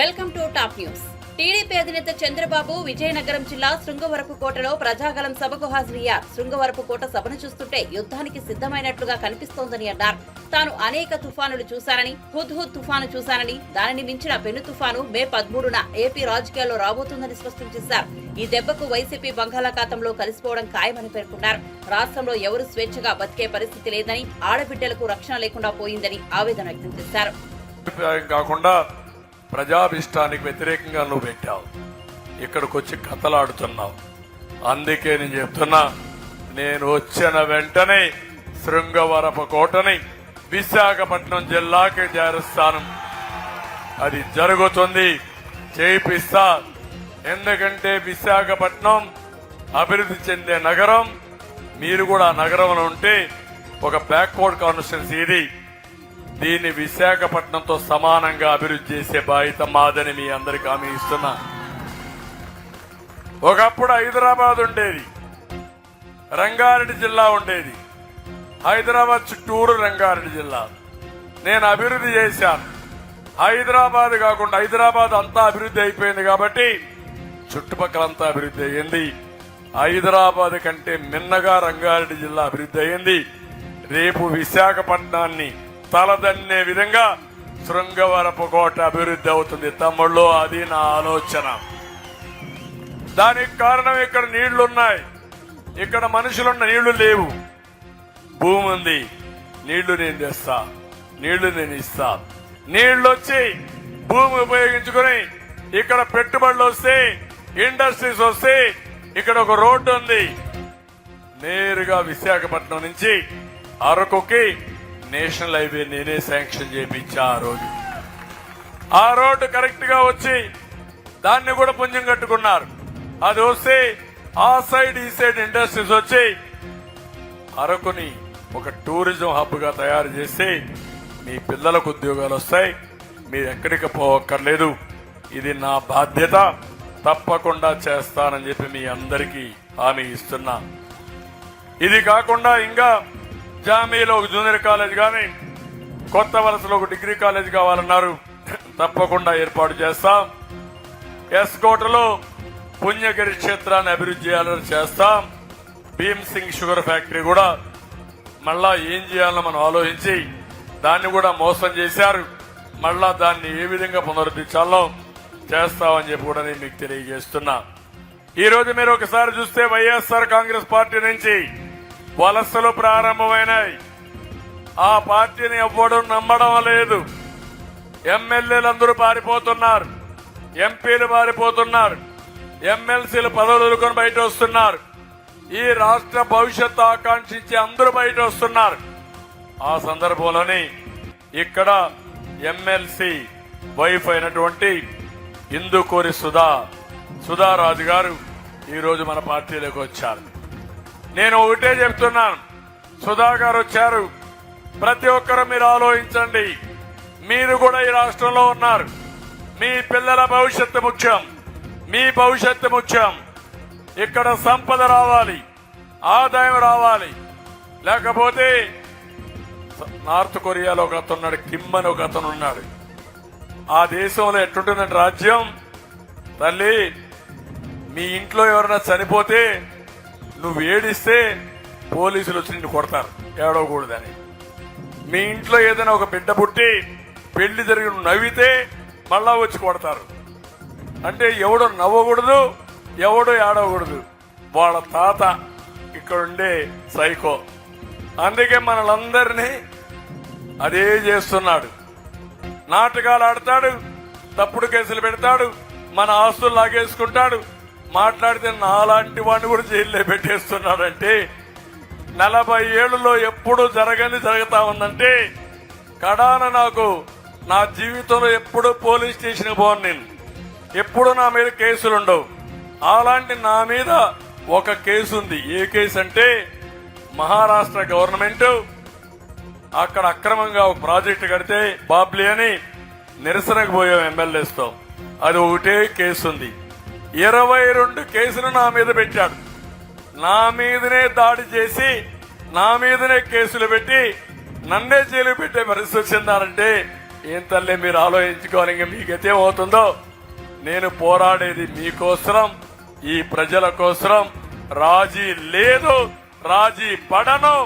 Welcome to top news. TDP అధినేత చంద్రబాబు విజయనగరం జిల్లా శృంగవరపుకోటలో ప్రజాగలం సభకు హాజరయ్యారు. శృంగవరపుకోట సభను చూస్తుంటే యుద్ధానికి సిద్ధమైనట్లుగా కనిపిస్తోందని అన్నారు. తాను అనేక తుఫానులు చూశానని, హుద్హుద్ తుఫాను చూశానని, దానిని మించిన పెను తుఫాను మే 13న ఏపీ రాజకీయాల్లో రాబోతుందని స్పష్టం చేశారు. ఈ దెబ్బకు వైసీపీ బంగాళాఖాతంలో కలిసిపోవడం ఖాయమని పేర్కొన్నారు. రాష్ట్రంలో ఎవరు స్వేచ్ఛగా బతికే పరిస్థితి లేదని, ఆడబిడ్డలకు రక్షణ లేకుండా పోయిందని ఆవేదన వ్యక్తం చేశారు. ప్రజాభిష్టానికి వ్యతిరేకంగా నువ్వు పెట్టావు, ఇక్కడికి వచ్చి కథలాడుతున్నావు. అందుకే నేను చెప్తున్నా, నేను వచ్చిన వెంటనే శృంగవరపుకోటని విశాఖపట్నం జిల్లాకి చేరుస్తాను. అది జరుగుతుంది, చేయిస్తా. ఎందుకంటే విశాఖపట్నం అభివృద్ధి చెందే నగరం. మీరు కూడా నగరంలో ఉంటే ఒక బ్యాక్వర్డ్ కాన్స్టిట్యున్సీ ఇది. దీన్ని విశాఖపట్నంతో సమానంగా అభివృద్ధి చేసే బాధ్యత మాదని మీ అందరికీ హామీ ఇస్తున్నా. ఒకప్పుడు హైదరాబాద్ ఉండేది, రంగారెడ్డి జిల్లా ఉండేది. హైదరాబాద్ చుట్టూరు రంగారెడ్డి జిల్లా. నేను అభివృద్ధి చేశాను. హైదరాబాద్ కాకుండా హైదరాబాద్ అంతా అభివృద్ధి అయిపోయింది కాబట్టి చుట్టుపక్కలంతా అభివృద్ధి అయ్యింది. హైదరాబాద్ కంటే మిన్నగా రంగారెడ్డి జిల్లా అభివృద్ధి అయ్యింది. రేపు విశాఖపట్నాన్ని తలదన్నే విధంగా శృంగవరపుకోట అభివృద్ధి అవుతుంది తమ్ముళ్ళు. అది నా ఆలోచన. దానికి కారణం ఇక్కడ నీళ్లున్నాయి, ఇక్కడ మనుషులున్న నీళ్లు లేవు. భూమి ఉంది, నీళ్లు నేను తెస్తా, నీళ్లు నేను ఇస్తా. నీళ్లు వచ్చి భూమి ఉపయోగించుకుని ఇక్కడ పెట్టుబడులు వస్తే, ఇండస్ట్రీస్ వస్తే, ఇక్కడ ఒక రోడ్డు ఉంది. నేరుగా విశాఖపట్నం నుంచి అరకుకి నేషనల్ హైవే నేనే శాంక్షన్ చేయించా. ఆ రోడ్డు కరెక్ట్ గా వచ్చి దాన్ని కూడా పుణ్యం కట్టుకున్నారు. అది వస్తే ఆ సైడ్ ఈ సైడ్ ఇండస్ట్రీస్ వచ్చి అరకుని ఒక టూరిజం హబ్ గా తయారు చేసి మీ పిల్లలకు ఉద్యోగాలు వస్తాయి. మీరు ఎక్కడికి పోవక్కర్లేదు. ఇది నా బాధ్యత, తప్పకుండా చేస్తానని చెప్పి మీ అందరికీ హామీ ఇస్తున్నా. ఇది కాకుండా ఇంకా జామీలో ఒక జూనియర్ కాలేజ్ కానీ, కొత్త వలసలో ఒక డిగ్రీ కాలేజ్ కావాలన్నారు. తప్పకుండా ఏర్పాటు చేస్తాం. ఎస్కోటలో పుణ్యగిరి క్షేత్రాన్ని అభివృద్ధి చేయాలని చేస్తాం. భీమ్ సింగ్ షుగర్ ఫ్యాక్టరీ కూడా మళ్ళా ఏం చేయాలో మనం ఆలోచించి, దాన్ని కూడా మోసం చేశారు. మళ్ళా దాన్ని ఏ విధంగా పునరుద్ధరించాలో చేస్తామని చెప్పి కూడా నేను మీకు తెలియజేస్తున్నా. ఈ రోజు మీరు ఒకసారి చూస్తే వైఎస్ఆర్ కాంగ్రెస్ పార్టీ నుంచి వలసలు ప్రారంభమైనాయి. ఆ పార్టీని ఎవ్వడూ నమ్మడం లేదు. ఎమ్మెల్యేలందరూ పారిపోతున్నారు, ఎంపీలు పారిపోతున్నారు, ఎమ్మెల్సీలు పదవులు వదులుకొని బయట వస్తున్నారు. ఈ రాష్ట్ర భవిష్యత్తు ఆకాంక్షించి అందరూ బయట వస్తున్నారు. ఆ సందర్భంలోని ఇక్కడ ఎమ్మెల్సీ వైఫ్ అయినటువంటి ఇందుకూరి సుధారాజు గారు ఈరోజు మన పార్టీలోకి వచ్చారు. నేను ఒకటే చెప్తున్నాను, సుధా గారు వచ్చారు. ప్రతి ఒక్కరూ మీరు ఆలోచించండి. మీరు కూడా ఈ రాష్ట్రంలో ఉన్నారు. మీ పిల్లల భవిష్యత్తు ముఖ్యం, మీ భవిష్యత్తు ముఖ్యం. ఇక్కడ సంపద రావాలి, ఆదాయం రావాలి. లేకపోతే నార్త్ కొరియాలో ఒక అతను ఉన్నాడు, కిమ్ అని ఒక అతను ఉన్నాడు. ఆ దేశంలో ఎట్టుంటుందంటే రాజ్యం, తల్లి మీ ఇంట్లో ఎవరైనా చనిపోతే నువ్వు ఏడిస్తే పోలీసులు వచ్చి నిన్ను కొడతారు, ఏడవకూడదని. మీ ఇంట్లో ఏదైనా ఒక బిడ్డ పుట్టి పెళ్లి జరిగి నువ్వు నవ్వితే మళ్ళా వచ్చి కొడతారు. అంటే ఎవడో నవ్వకూడదు, ఎవడో ఏడవకూడదు. వాళ్ళ తాత ఇక్కడుండే సైకో. అందుకే మనలందరినీ అదే చేస్తున్నాడు. నాటకాలు ఆడతాడు, తప్పుడు కేసులు పెడతాడు, మన ఆస్తులు లాగేసుకుంటాడు. మాట్లాడితే నాలాంటి వాడిని కూడా జైల్లో పెట్టేస్తున్నాడంటే 40 ఏళ్లలో ఎప్పుడు జరుగుతా ఉందంటే, కడాన నాకు నా జీవితంలో ఎప్పుడు పోలీస్ స్టేషన్కి పోను. నేను ఎప్పుడు నా మీద కేసులుండవు. అలాంటి నా మీద ఒక కేసు ఉంది. ఏ కేసు అంటే మహారాష్ట్ర గవర్నమెంట్ అక్కడ అక్రమంగా ఒక ప్రాజెక్టు కడితే బాబ్లీ అని నిరసనకు పోయాం ఎమ్మెల్యేస్తో. అది ఒకటే కేసు ఉంది. 22 కేసులు నా మీద పెట్టాడు. నా మీదనే దాడి చేసి, నా మీదనే కేసులు పెట్టి నన్నే జైలు పెట్టే పరిస్థితి వచ్చిందారంటే ఏం తల్లి మీరు ఆలోచించుకోవాలి, ఇంకా మీకైతే అవుతుందో. నేను పోరాడేది మీకోసం, ఈ ప్రజల కోసం. రాజీ లేదు, రాజీ పడను,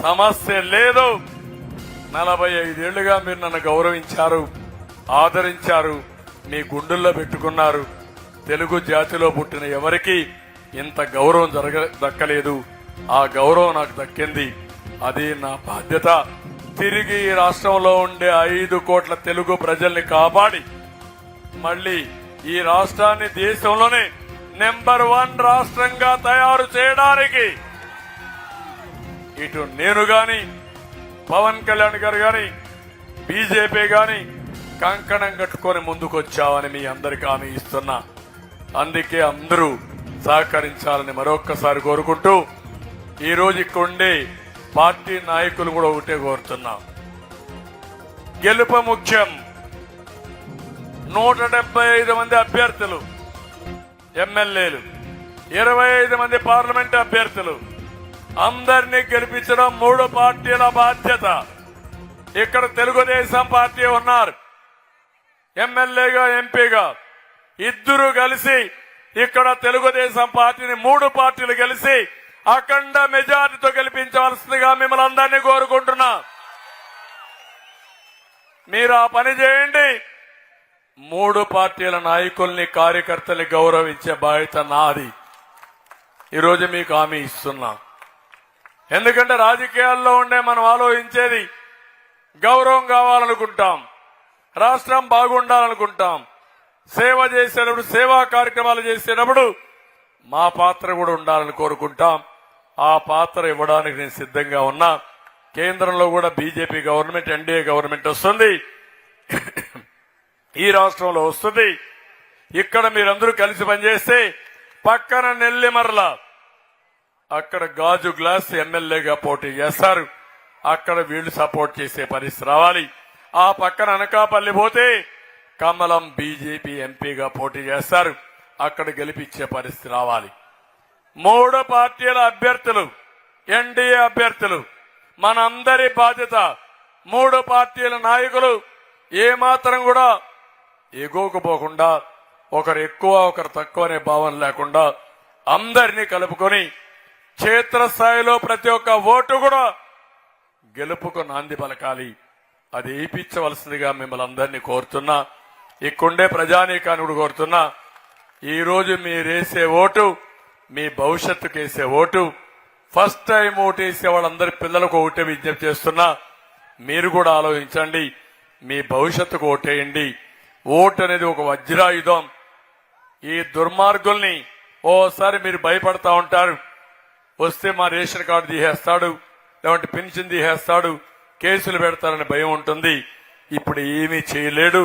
సమస్య లేదు. 45 ఏళ్లుగా మీరు నన్ను గౌరవించారు, ఆదరించారు, మీ గుండెల్లో పెట్టుకున్నారు. తెలుగు జాతిలో పుట్టిన ఎవరికి ఇంత గౌరవం దక్కలేదు. ఆ గౌరవం నాకు దక్కింది. అది నా బాధ్యత. తిరిగి ఈ రాష్ట్రంలో ఉండే 5 కోట్ల తెలుగు ప్రజల్ని కాపాడి మళ్ళీ ఈ రాష్ట్రాన్ని దేశంలోనే నెంబర్ 1 రాష్ట్రంగా తయారు చేయడానికి ఇటు నేను గాని, పవన్ కళ్యాణ్ గారు గాని, బీజేపీ గాని కంకణం కట్టుకొని ముందుకొచ్చామని మీ అందరికీ హామీ ఇస్తున్నా. అందుకే అందరూ సహకరించాలని మరొక్కసారి కోరుకుంటూ, ఈ రోజు ఇక్కడ ఉండే పార్టీ నాయకులు కూడా ఒకటే కోరుతున్నా. గెలుపు ముఖ్యం. 175 మంది అభ్యర్థులు, ఎమ్మెల్యేలు, 25 మంది పార్లమెంట్ అభ్యర్థులు, అందరినీ గెలిపించడం 3 పార్టీల బాధ్యత. ఇక్కడ తెలుగుదేశం పార్టీ ఉన్నారు, ఎమ్మెల్యేగా, ఎంపీగా ఇద్దరు కలిసి ఇక్కడ తెలుగుదేశం పార్టీని 3 పార్టీలు కలిసి అఖండ మెజార్టీతో గెలిపించవలసిందిగా మిమ్మల్ని అందరినీ కోరుకుంటున్నా. మీరు ఆ పని చేయండి. 3 పార్టీల నాయకుల్ని, కార్యకర్తల్ని గౌరవించే బాధ్యత నాది. ఈరోజు మీకు హామీ ఇస్తున్నా. ఎందుకంటే రాజకీయాల్లో ఉండే మనం ఆలోచించేది గౌరవం కావాలనుకుంటాం, రాష్ట్రం బాగుండాలనుకుంటాం, సేవ చేసేటప్పుడు, సేవా కార్యక్రమాలు చేసేటప్పుడు మా పాత్ర కూడా ఉండాలని కోరుకుంటాం. ఆ పాత్ర ఇవ్వడానికి నేను సిద్ధంగా ఉన్నా. కేంద్రంలో కూడా బీజేపీ గవర్నమెంట్, ఎన్డీఏ గవర్నమెంట్ వస్తుంది, ఈ రాష్ట్రంలో వస్తుంది. ఇక్కడ మీరందరూ కలిసి పనిచేస్తే పక్కన నెల్లిమర్ల అక్కడ గాజు గ్లాస్ ఎమ్మెల్యేగా పోటీ చేస్తారు. అక్కడ వీళ్లు సపోర్ట్ చేసే పరిస్థితి రావాలి. ఆ పక్కన అనకాపల్లి పోతే కమలం బీజేపీ ఎంపీగా పోటీ చేస్తారు. అక్కడ గెలిపించే పరిస్థితి రావాలి. 3 పార్టీల అభ్యర్థులు, ఎన్డీఏ అభ్యర్థులు, మనందరి బాధ్యత. 3 పార్టీల నాయకులు ఏమాత్రం కూడా ఎగోకు పోకుండా, ఒకరు ఎక్కువ ఒకరు తక్కువ అనే భావన లేకుండా అందరినీ కలుపుకొని క్షేత్రస్థాయిలో ప్రతి ఒక్క ఓటు కూడా గెలుపుకు నాంది పలకాలి. అది ఏపించవలసిందిగా మిమ్మల్ని అందరినీ కోరుతున్నా. ఇక్కడుండే ప్రజానీకాన్ని కూడా కోరుతున్నా. ఈ రోజు మీరేసే ఓటు మీ భవిష్యత్తుకు వేసే ఓటు. ఫస్ట్ టైం ఓటేసే వాళ్ళందరి పిల్లలకు ఒకటే విజ్ఞప్తి చేస్తున్నా. మీరు కూడా ఆలోచించండి, మీ భవిష్యత్తుకు ఓటేయండి. ఓటు అనేది ఒక వజ్రాయుధం. ఈ దుర్మార్గుల్ని ఓసారి మీరు భయపడతా ఉంటారు. వస్తే మా రేషన్ కార్డు తీసేస్తాడు, లేదంటే పెన్షన్ తీసేస్తాడు, కేసులు పెడతారని భయం ఉంటుంది. ఇప్పుడు ఏమీ చేయలేడు.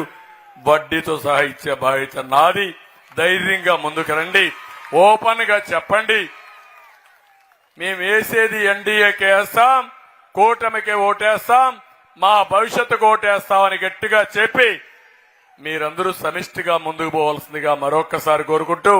వడ్డీతో సహా ఇచ్చే బాధ్యత నాది. ధైర్యంగా ముందుకు రండి. ఓపెన్ గా చెప్పండి, మేము వేసేది ఎన్డీఏకే వేస్తాం, కూటమికే ఓటేస్తాం, మా భవిష్యత్తుకు ఓటేస్తామని గట్టిగా చెప్పి మీరందరూ సమిష్టిగా ముందుకు పోవాల్సిందిగా మరొక్కసారి కోరుకుంటూ